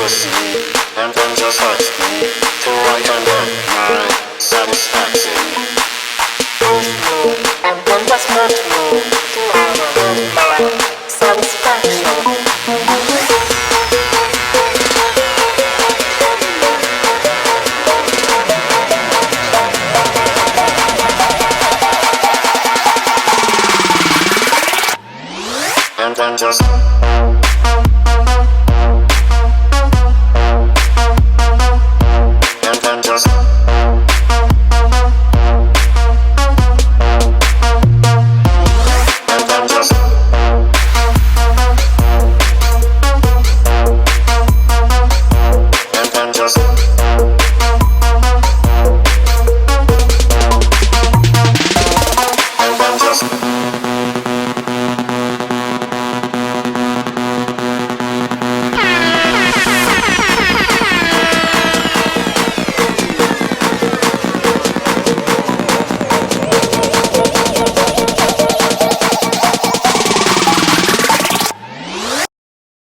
pussy, and then just hurt me till I can get my satisfaction. Push me, and then just hurt me till I can get my satisfaction. And then just